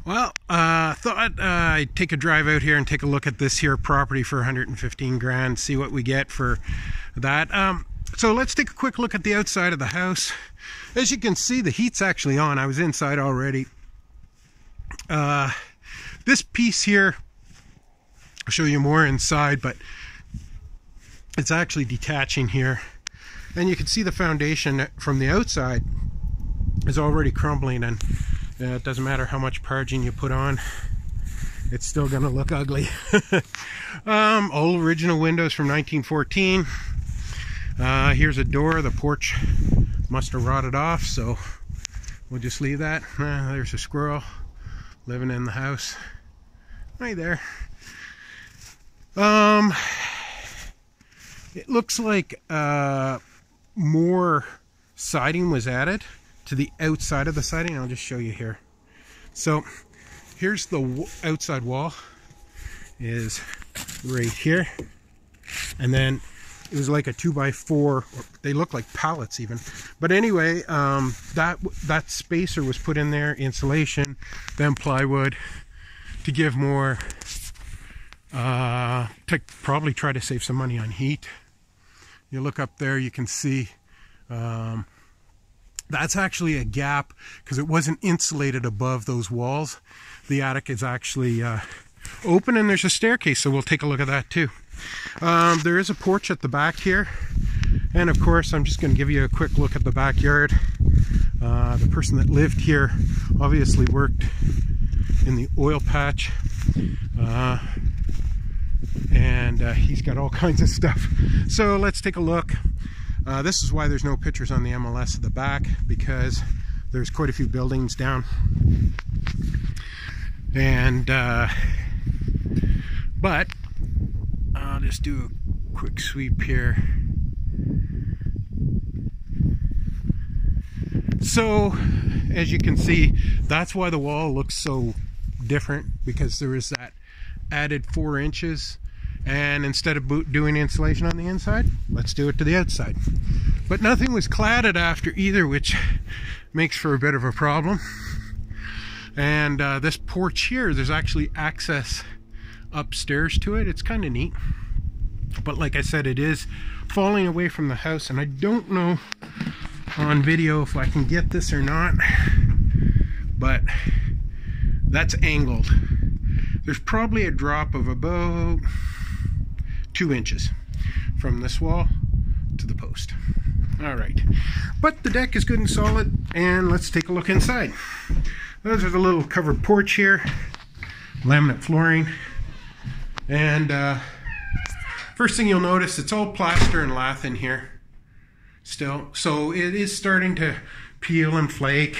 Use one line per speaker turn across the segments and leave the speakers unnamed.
Well, thought I'd take a drive out here and take a look at this here property for 115 grand, see what we get for that. So let's take a quick look at the outside of the house. As you can see, the heat's actually on. I was inside already. This piece here, I'll show you more inside, but it's actually detaching here. And you can see the foundation from the outside is already crumbling, and it doesn't matter how much parging you put on, it's still gonna look ugly. All original windows from 1914. Here's a door. The porch must have rotted off, so we'll just leave that. There's a squirrel living in the house right there. It looks like more siding was added to the outside of the siding. I'll just show you here. So here's the outside wall, is right here, and then it was like a 2x4. They look like pallets even, but anyway, that spacer was put in there, insulation, then plywood, to give more, to probably try to save some money on heat. You look up there, you can see that's actually a gap because it wasn't insulated above those walls. The attic is actually open, and there's a staircase, so we'll take a look at that too. There is a porch at the back here, and of course I'm just going to give you a quick look at the backyard. The person that lived here obviously worked in the oil patch, and he's got all kinds of stuff. So let's take a look. This is why there's no pictures on the MLS at the back, because there's quite a few buildings down. And but I'll just do a quick sweep here. So as you can see, that's why the wall looks so different, because there is that added 4 inches. And instead of doing insulation on the inside, let's do it to the outside. But nothing was cladded after either, which makes for a bit of a problem. And this porch here, there's actually access upstairs to it. It's kind of neat. But like I said, it is falling away from the house, and I don't know on video if I can get this or not, but that's angled. There's probably a drop of about 2 inches from this wall to the post. Alright, but the deck is good and solid, and let's take a look inside. There's a little covered porch here, laminate flooring, and first thing you'll notice, it's all plaster and lath in here still, so it is starting to peel and flake.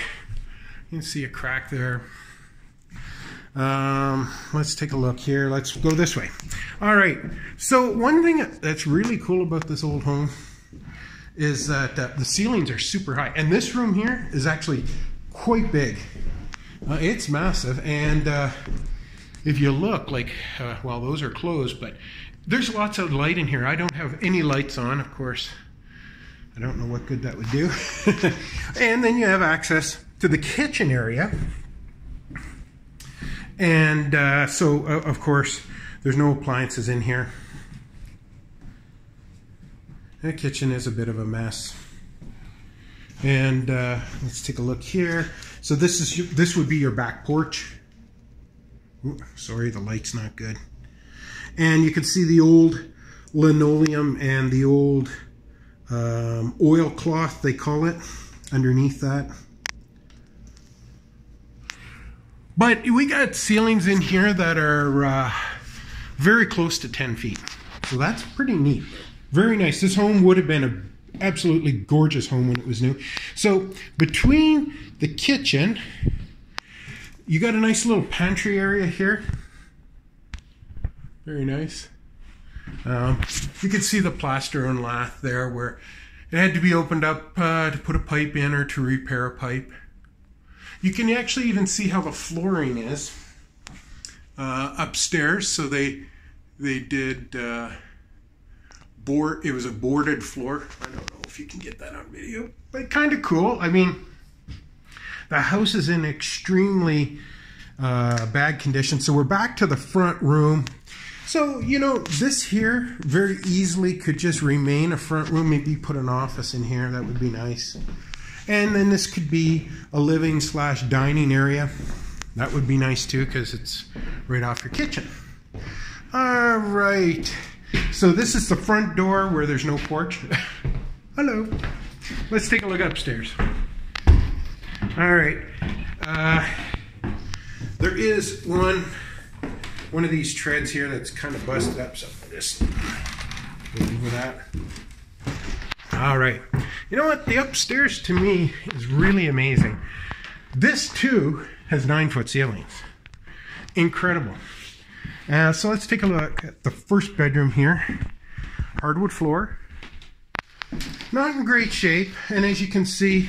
You can see a crack there. Let's take a look here. Let's go this way. All right, so one thing that's really cool about this old home is that the ceilings are super high, and this room here is actually quite big. It's massive, and if you look, like, well, those are closed, but there's lots of light in here. I don't have any lights on, of course. I don't know what good that would do. And then you have access to the kitchen area. And so, of course, there's no appliances in here. The kitchen is a bit of a mess. And let's take a look here. So this would be your back porch. Ooh, sorry, the light's not good. And you can see the old linoleum and the old oilcloth, they call it, underneath that. But we got ceilings in here that are very close to 10 feet. So that's pretty neat. Very nice. This home would have been an absolutely gorgeous home when it was new. So between the kitchen, you got a nice little pantry area here. Very nice. You can see the plaster and lath there where it had to be opened up to put a pipe in or to repair a pipe. You can actually even see how the flooring is upstairs. So they did board. It was a boarded floor. I don't know if you can get that on video, but kind of cool. I mean, the house is in extremely bad condition. So we're back to the front room. So, you know, this here very easily could just remain a front room. Maybe put an office in here. That would be nice. And then this could be a living / dining area. That would be nice too, because it's right off your kitchen. All right. So this is the front door where there's no porch. Hello. Let's take a look upstairs. All right. There is one of these treads here that's kind of busted up, so I'll just go over that. All right. You know what? The upstairs to me is really amazing. This too has 9-foot ceilings. Incredible. So let's take a look at the first bedroom here. Hardwood floor. Not in great shape, and as you can see,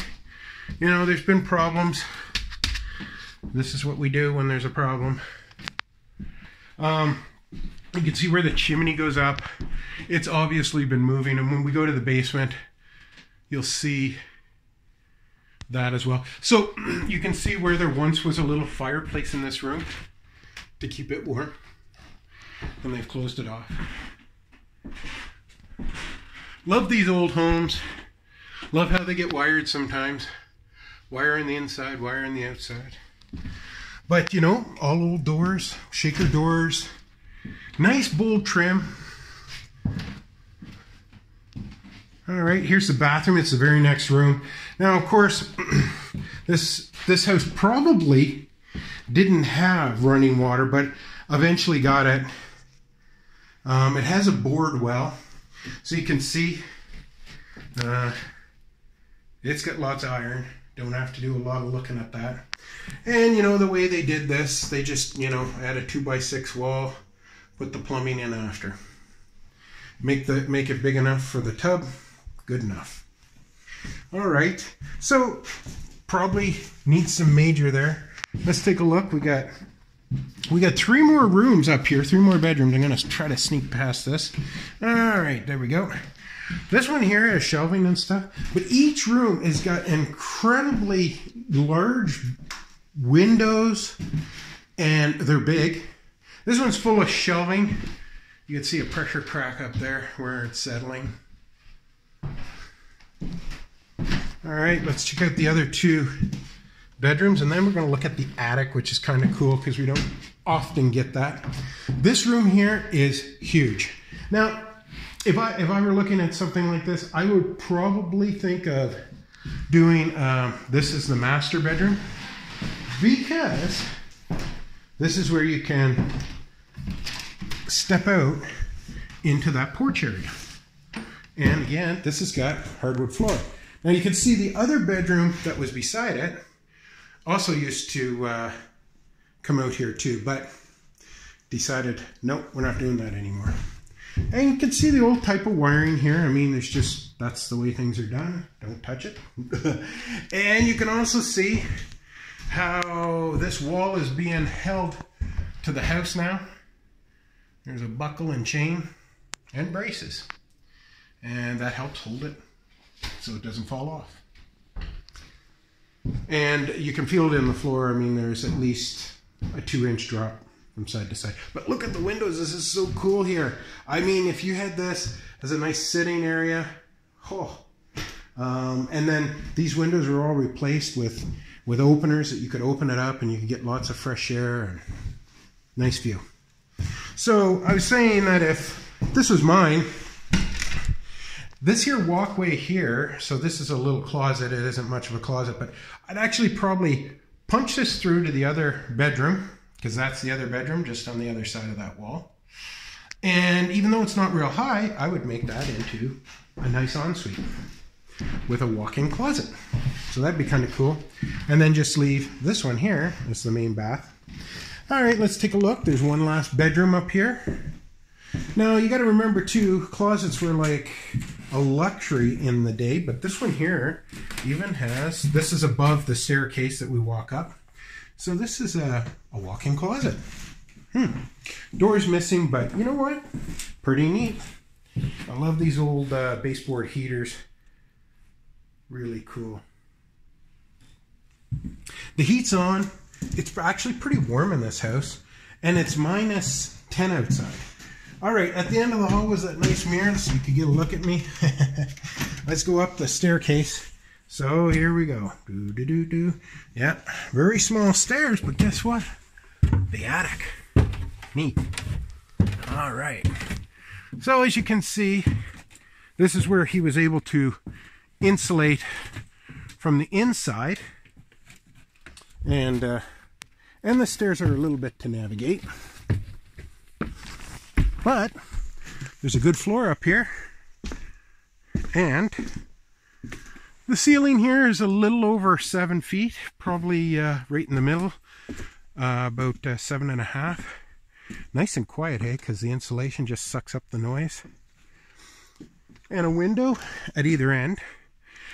you know, there's been problems. This is what we do when there's a problem. You can see where the chimney goes up. It's obviously been moving, and when we go to the basement, you'll see that as well. So you can see where there once was a little fireplace in this room to keep it warm, and they've closed it off. Love these old homes. Love how they get wired sometimes. Wire on the inside, wire on the outside. But, you know, all old doors, shaker doors, nice bold trim. All right, here's the bathroom. It's the very next room. Now, of course, this house probably didn't have running water, but eventually got it. It has a bored well, so you can see it's got lots of iron. Don't have to do a lot of looking at that. And you know, the way they did this, they just, you know, add a 2x6 wall, put the plumbing in after. Make it big enough for the tub, good enough. All right, so probably needs some major there. Let's take a look. We got 3 more rooms up here, 3 more bedrooms. I'm gonna try to sneak past this. All right, there we go. This one here has shelving and stuff, but each room has got incredibly large windows, and they're big. This one's full of shelving. You can see a pressure crack up there where it's settling. All right, let's check out the other 2 bedrooms, and then we're going to look at the attic, which is kind of cool because we don't often get that. This room here is huge. Now, if I were looking at something like this, I would probably think of doing this is the master bedroom, because this is where you can step out into that porch area. And again, this has got hardwood floor. Now you can see the other bedroom that was beside it also used to come out here too, but decided, nope, we're not doing that anymore. And you can see the old type of wiring here. I mean, there's just, that's the way things are done. Don't touch it. And you can also see how this wall is being held to the house now. There's a buckle and chain and braces. And that helps hold it so it doesn't fall off. And you can feel it in the floor. I mean, there's at least a 2-inch drop from side to side. But look at the windows. This is so cool here. I mean, if you had this as a nice sitting area, oh. And then these windows are all replaced with openers that you could open it up and you could get lots of fresh air and nice view. So I was saying that if this was mine, this here walkway here, so this is a little closet. It isn't much of a closet, but I'd actually probably punch this through to the other bedroom, because that's the other bedroom just on the other side of that wall. And even though it's not real high, I would make that into a nice ensuite with a walk-in closet. So that'd be kind of cool. And then just leave this one here as the main bath. All right, let's take a look. There's one last bedroom up here. Now you got to remember too, closets were like a luxury in the day, but this one here even has, this is above the staircase that we walk up. So this is a walk-in closet. Door's missing, but you know what? Pretty neat. I love these old baseboard heaters. Really cool. The heat's on. it's actually pretty warm in this house, and it's -10 outside. All right, at the end of the hall was that nice mirror so you could get a look at me. Let's go up the staircase. So here we go. Yeah, very small stairs, but guess what? The attic. Neat. All right. So as you can see, this is where he was able to insulate from the inside, and the stairs are a little bit to navigate, but there's a good floor up here, and the ceiling here is a little over 7 feet, probably right in the middle, about 7.5. Nice and quiet, hey, because the insulation just sucks up the noise. And a window at either end.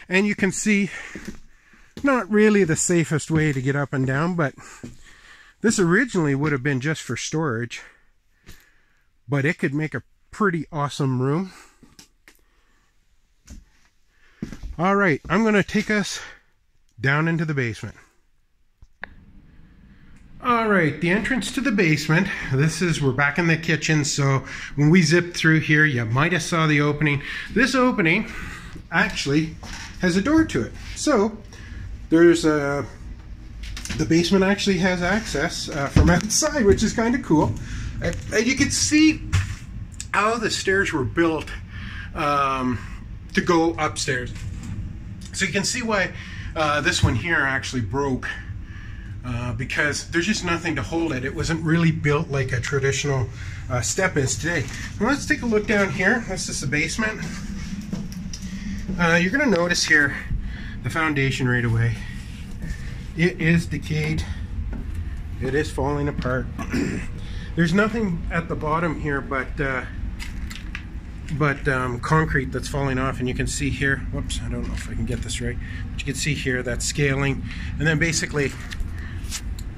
And you can see, not really the safest way to get up and down, but this originally would have been just for storage. But it could make a pretty awesome room. All right, I'm going to take us down into the basement. All right, the entrance to the basement. We're back in the kitchen, so when we zipped through here, you might have saw the opening. This opening actually has a door to it. So there's the basement actually has access from outside, which is kind of cool. And you can see how the stairs were built to go upstairs. So you can see why this one here actually broke. Because there's just nothing to hold it. It wasn't really built like a traditional step is today. Well, let's take a look down here. This is the basement. You're going to notice here the foundation right away. It is decayed. It is falling apart. There's nothing at the bottom here but concrete that's falling off, and you can see here. Whoops, I don't know if I can get this right. But you can see here that's scaling, and then basically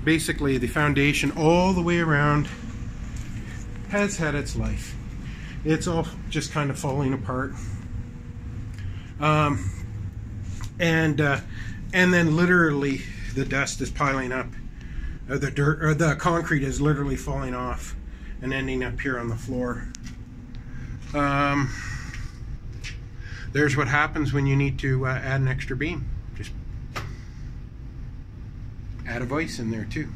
the foundation all the way around has had its life. It's all just kind of falling apart, and then literally the dust is piling up, the dirt or the concrete is literally falling off and ending up here on the floor. There's what happens when you need to add an extra beam. Just add a vise in there too.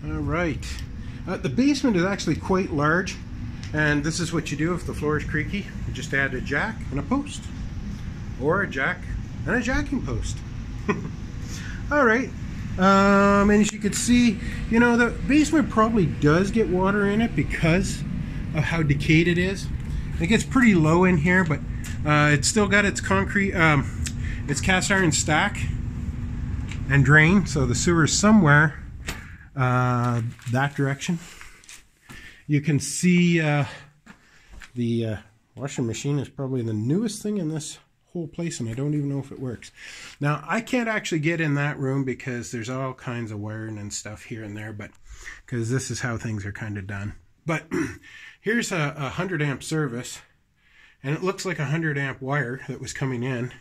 All right, the basement is actually quite large, and this is what you do if the floor is creaky. You just add a jack and a post, or a jack and a jacking post. All right, and as you can see, you know, the basement probably does get water in it because of how decayed it is. It gets pretty low in here, but it's still got its concrete, its cast iron stack and drain, so the sewer is somewhere that direction. You can see the washing machine is probably the newest thing in this whole place, and I don't even know if it works. Now, I can't actually get in that room because there's all kinds of wiring and stuff here and there, but because this is how things are kind of done. But here's a 100 amp service, and it looks like a 100 amp wire that was coming in,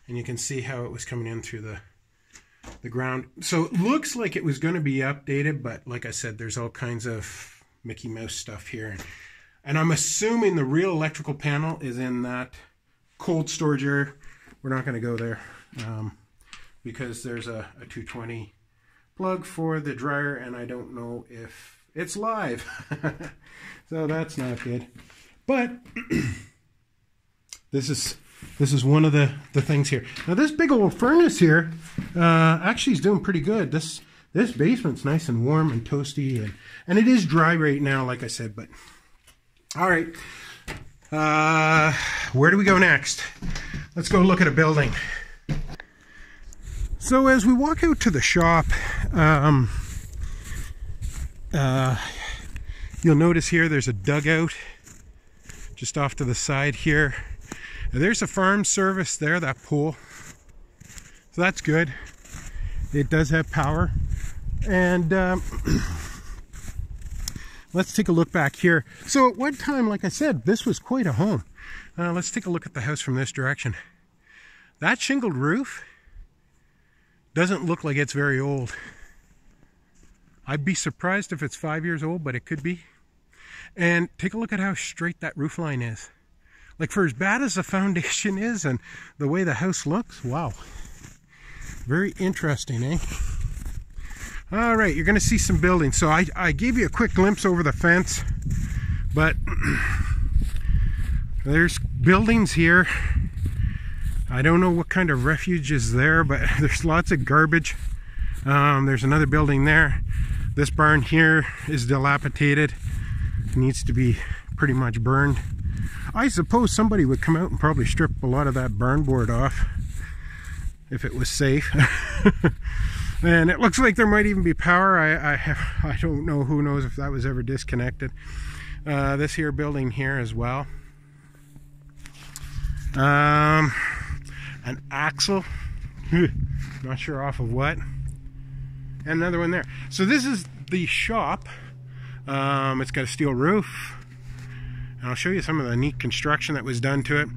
and you can see how it was coming in through the ground. So it looks like it was going to be updated, but like I said, there's all kinds of Mickey Mouse stuff here, and I'm assuming the real electrical panel is in that cold storage area. We're not going to go there because there's a 220 plug for the dryer, and I don't know if it's live. So that's not good. But this is one of the things here. Now this big old furnace here actually is doing pretty good. This basement's nice and warm and toasty, and it is dry right now, like I said. But all right, where do we go next? Let's go look at a building. So as we walk out to the shop, you'll notice here there's a dugout just off to the side here. There's a farm service there, that pool. So that's good. It does have power. And let's take a look back here. So at one time, like I said, this was quite a home. Let's take a look at the house from this direction. That shingled roof Doesn't look like it's very old. I'd be surprised if it's 5 years old, but it could be. And take a look at how straight that roof line is. Like, for as bad as the foundation is and the way the house looks, wow. Very interesting, eh? All right, you're going to see some buildings. So I gave you a quick glimpse over the fence, but there's buildings here. I don't know what kind of refuge is there, but there's lots of garbage. There's another building there. This barn here is dilapidated. It needs to be pretty much burned. I suppose somebody would come out and probably strip a lot of that barn board off if it was safe. And it looks like there might even be power. I don't know, who knows if that was ever disconnected. This here building here as well. An axle. Not sure off of what. And another one there. So this is the shop. It's got a steel roof. And I'll show you some of the neat construction that was done to it.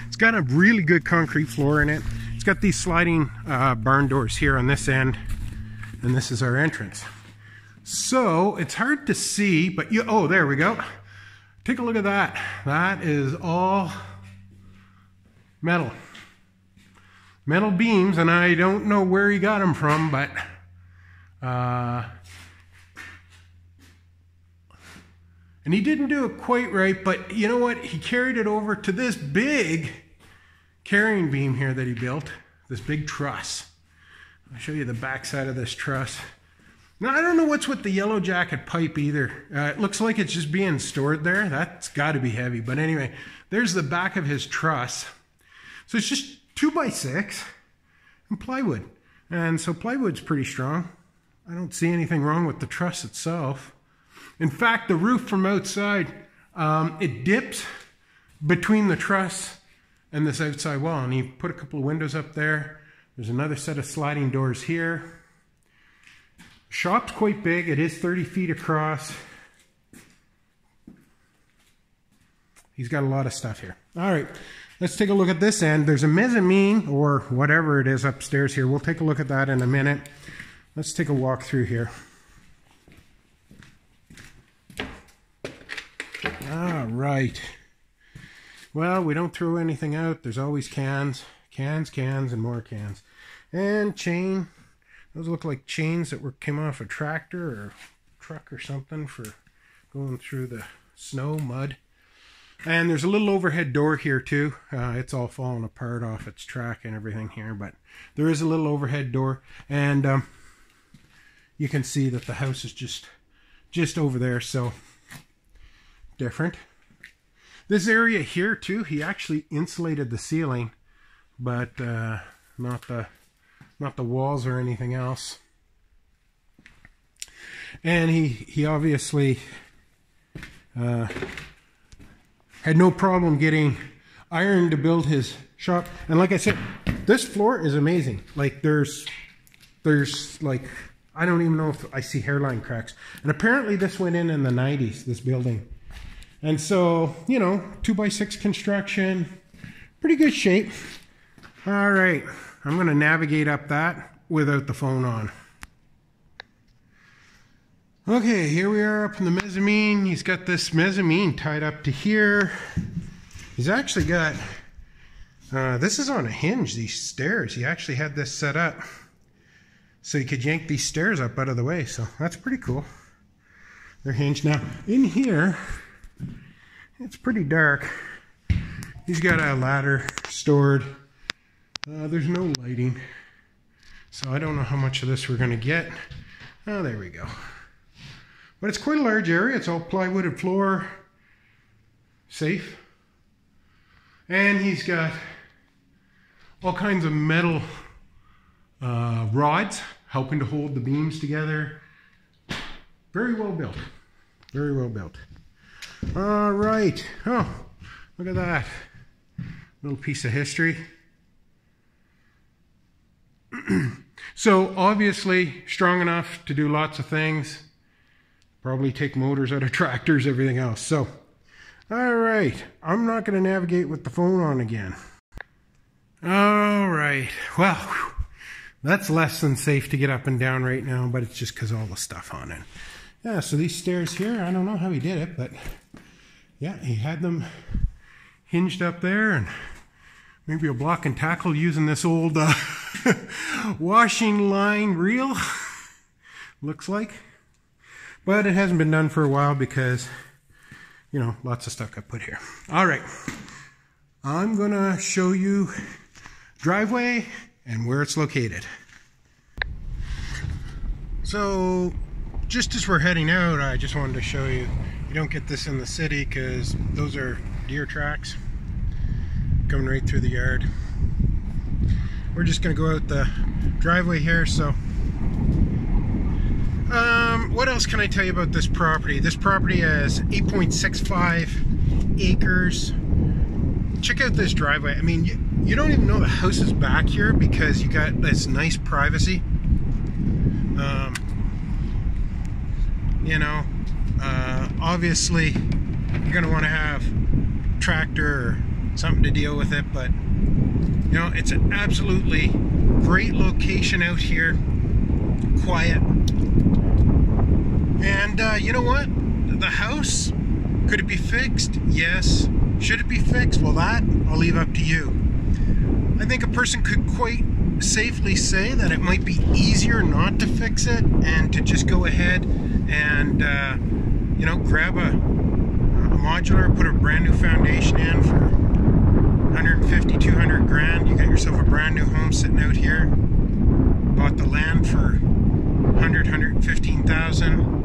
It's got a really good concrete floor in it. It's got these sliding barn doors here on this end. And this is our entrance. So it's hard to see, but oh, there we go. Take a look at that. That is all metal. Metal beams, and I don't know where he got them from, but and he didn't do it quite right, but you know what? He carried it over to this big carrying beam here that he built, this big truss. I'll show you the back side of this truss. Now, I don't know what's with the yellow jacket pipe either. It looks like it's just being stored there. That's got to be heavy. But anyway, there's the back of his truss. So it's just 2x6 and plywood. And so plywood's pretty strong. I don't see anything wrong with the truss itself. In fact, the roof from outside, it dips between the truss and this outside wall. And he put a couple of windows up there. There's another set of sliding doors here. Shop's quite big. It is 30 feet across. He's got a lot of stuff here. All right, let's take a look at this end. There's a mezzanine or whatever it is upstairs here. We'll take a look at that in a minute. Let's take a walk through here. All right. Well, we don't throw anything out. There's always cans, and more cans. And chain. Those look like chains that came off a tractor or truck or something for going through the snow, mud. And there's a little overhead door here too. It's all falling apart off its track and everything here, but there is a little overhead door. And you can see that the house is just over there, so different. This area here too, he actually insulated the ceiling, but not the walls or anything else. And he obviously had no problem getting iron to build his shop. And like I said, this floor is amazing. Like there's like, I don't even know if I see hairline cracks. And apparently this went in the 90s, this building. And so, you know, 2x6 construction, pretty good shape. All right. I'm going to navigate up that without the phone on. Okay, here we are up in the mezzanine. He's got this mezzanine tied up to here. He's actually got, this is on a hinge, these stairs. He actually had this set up so he could yank these stairs up out of the way. So that's pretty cool. They're hinged. Now, in here, it's pretty dark. He's got a ladder stored. There's no lighting, so I don't know how much of this we're going to get. Oh, there we go. But it's quite a large area. It's all plywooded floor, safe. And he's got all kinds of metal rods helping to hold the beams together. Very well built. Very well built. All right. Oh, look at that. Little piece of history. So obviously strong enough to do lots of things. Probably take motors out of tractors, everything else. So, all right, I'm not going to navigate with the phone on again. All right, well, that's less than safe to get up and down right now, but it's just because of all the stuff on it. Yeah, so these stairs here, I don't know how he did it, but yeah, he had them hinged up there, and maybe a block and tackle using this old washing line reel, looks like. But it hasn't been done for a while because, you know, lots of stuff got put here. All right, I'm gonna show you driveway and where it's located. So just as we're heading out, I just wanted to show you, you don't get this in the city because those are deer tracks coming right through the yard. We're just gonna go out the driveway here. So what else can I tell you about this property? This property has 8.65 acres. Check out this driveway. I mean, you don't even know the house is back here because you got this nice privacy. You know, obviously you're going to want to have a tractor or something to deal with it, but you know, it's an absolutely great location out here, quiet. And you know what? The house, could it be fixed? Yes. Should it be fixed? Well, that I'll leave up to you. I think a person could quite safely say that it might be easier not to fix it and to just go ahead and you know, grab a modular, put a brand new foundation in for 150, 200 grand. You got yourself a brand new home sitting out here. Bought the land for 100, 115,000.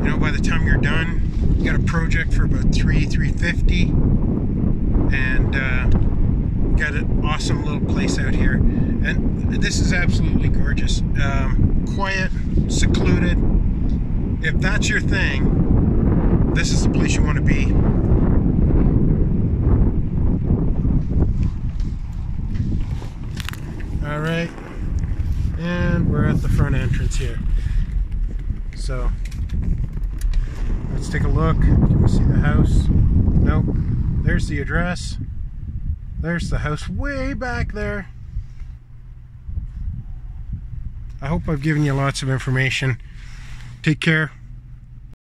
You know, by the time you're done, you got a project for about 350, and got an awesome little place out here. And this is absolutely gorgeous. Quiet, secluded. If that's your thing, this is the place you want to be. All right, and we're at the front entrance here. So let's take a look. Can we see the house? Nope. There's the address. There's the house way back there. I hope I've given you lots of information. Take care.